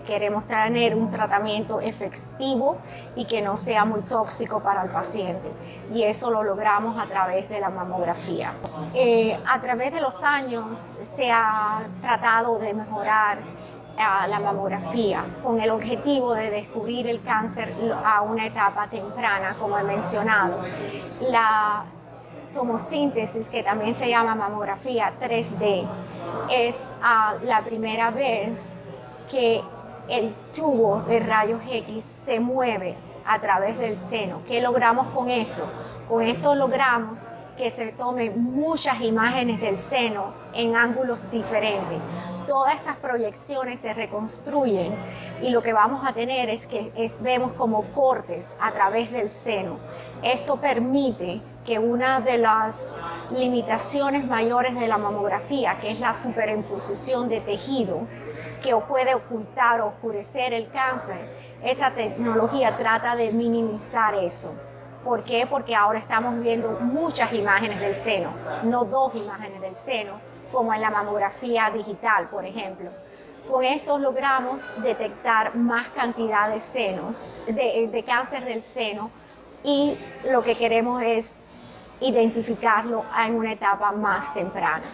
queremos tener un tratamiento efectivo y que no sea muy tóxico para el paciente. Y eso lo logramos a través de la mamografía. A través de los años se ha tratado de mejorar la mamografía con el objetivo de descubrir el cáncer a una etapa temprana, como he mencionado. La tomosíntesis, que también se llama mamografía 3D, es la primera vez que el tubo de rayos X se mueve a través del seno. ¿Qué logramos con esto? Con esto logramos que se tomen muchas imágenes del seno en ángulos diferentes. Todas estas proyecciones se reconstruyen y lo que vamos a tener es que vemos como cortes a través del seno. Esto permite que una de las limitaciones mayores de la mamografía, que es la superimposición de tejido, que puede ocultar o oscurecer el cáncer, esta tecnología trata de minimizar eso. ¿Por qué? Porque ahora estamos viendo muchas imágenes del seno, no dos imágenes del seno, como en la mamografía digital, por ejemplo. Con esto logramos detectar más cantidad de senos, de cáncer del seno, y lo que queremos es identificarlo en una etapa más temprana.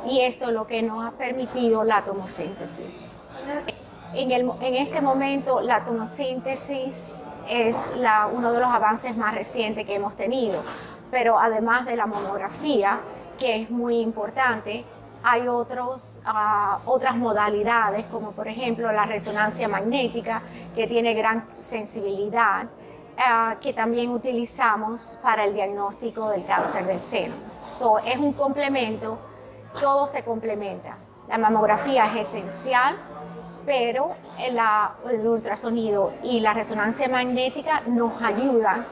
Y esto es lo que nos ha permitido la tomosíntesis. En este momento, la tomosíntesis es uno de los avances más recientes que hemos tenido, pero además de la mamografía, que es muy importante, hay otras modalidades, como por ejemplo la resonancia magnética, que tiene gran sensibilidad, que también utilizamos para el diagnóstico del cáncer del seno. Es un complemento, todo se complementa. La mamografía es esencial, pero el ultrasonido y la resonancia magnética nos ayudan.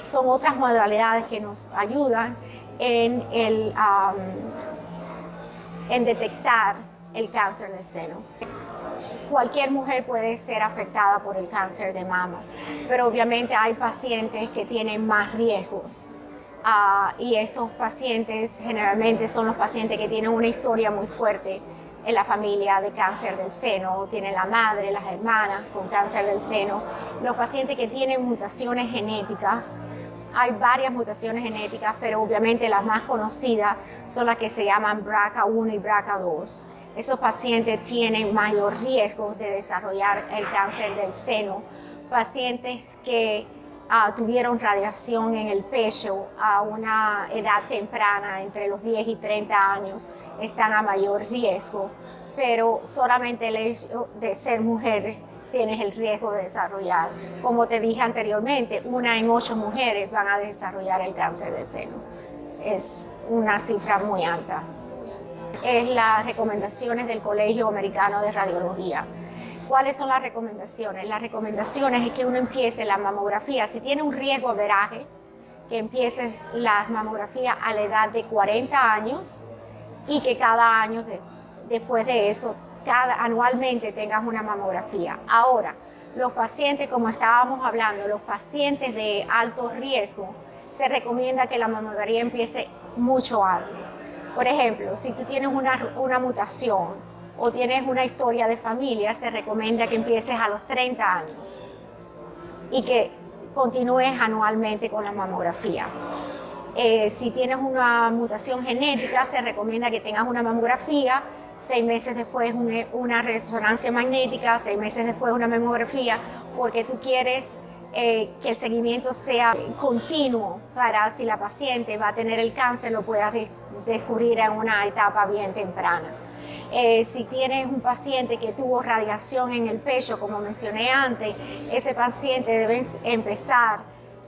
Son otras modalidades que nos ayudan en detectar el cáncer del seno. Cualquier mujer puede ser afectada por el cáncer de mama, pero obviamente hay pacientes que tienen más riesgos. Y estos pacientes generalmente son los pacientes que tienen una historia muy fuerte en la familia de cáncer del seno, tienen la madre, las hermanas con cáncer del seno. Los pacientes que tienen mutaciones genéticas, hay varias mutaciones genéticas, pero obviamente las más conocidas son las que se llaman BRCA1 y BRCA2. Esos pacientes tienen mayor riesgo de desarrollar el cáncer del seno. Pacientes que tuvieron radiación en el pecho a una edad temprana, entre los 10 y 30 años, están a mayor riesgo, pero solamente el hecho de ser mujer tienes el riesgo de desarrollar. Como te dije anteriormente, 1 en 8 mujeres van a desarrollar el cáncer del seno. Es una cifra muy alta. Es las recomendaciones del Colegio Americano de Radiología. ¿Cuáles son las recomendaciones? Las recomendaciones es que uno empiece la mamografía, si tiene un riesgo de averaje, que empieces la mamografía a la edad de 40 años y que cada año después de eso, anualmente tengas una mamografía. Ahora, los pacientes, como estábamos hablando, los pacientes de alto riesgo, se recomienda que la mamografía empiece mucho antes. Por ejemplo, si tú tienes una mutación o tienes una historia de familia, se recomienda que empieces a los 30 años y que continúes anualmente con la mamografía. Si tienes una mutación genética, se recomienda que tengas una mamografía, 6 meses después una resonancia magnética, 6 meses después una mamografía, porque tú quieres que el seguimiento sea continuo para si la paciente va a tener el cáncer, lo puedas descubrir en una etapa bien temprana. Si tienes un paciente que tuvo radiación en el pecho, como mencioné antes, ese paciente debe empezar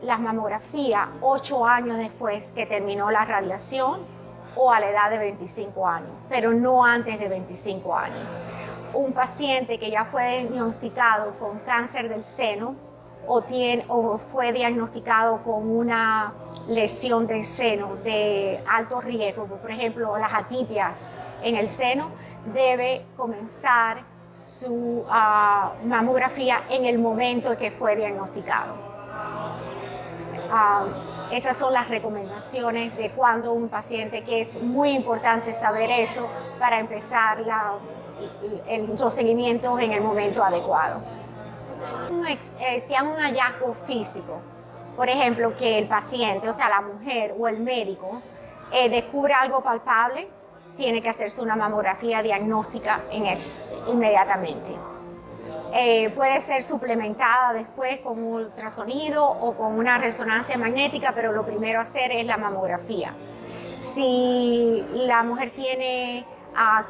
la mamografía 8 años después que terminó la radiación o a la edad de 25 años, pero no antes de 25 años. Un paciente que ya fue diagnosticado con cáncer del seno o fue diagnosticado con una lesión del seno de alto riesgo, por ejemplo las atipias en el seno, debe comenzar su mamografía en el momento en que fue diagnosticado. Esas son las recomendaciones de cuando un paciente, que es muy importante saber eso para empezar los seguimientos en el momento adecuado. Si hay un hallazgo físico, por ejemplo, que el paciente, o sea, la mujer o el médico, descubre algo palpable, tiene que hacerse una mamografía diagnóstica inmediatamente. Puede ser suplementada después con un ultrasonido o con una resonancia magnética, pero lo primero a hacer es la mamografía. Si la mujer tiene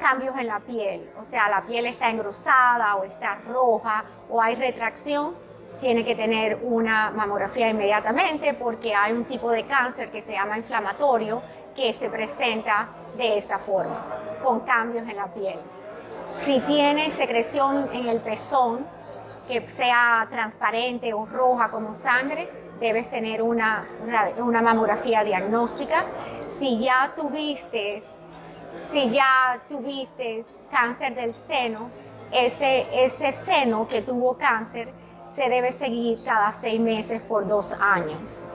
cambios en la piel, o sea, la piel está engrosada o está roja o hay retracción, tiene que tener una mamografía inmediatamente porque hay un tipo de cáncer que se llama inflamatorio que se presenta de esa forma, con cambios en la piel. Si tiene secreción en el pezón, que sea transparente o roja como sangre, debes tener una mamografía diagnóstica. Si ya tuviste cáncer del seno, ese seno que tuvo cáncer se debe seguir cada 6 meses por 2 años.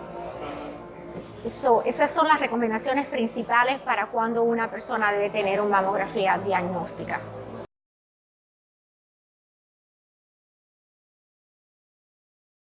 Esas son las recomendaciones principales para cuando una persona debe tener una mamografía diagnóstica.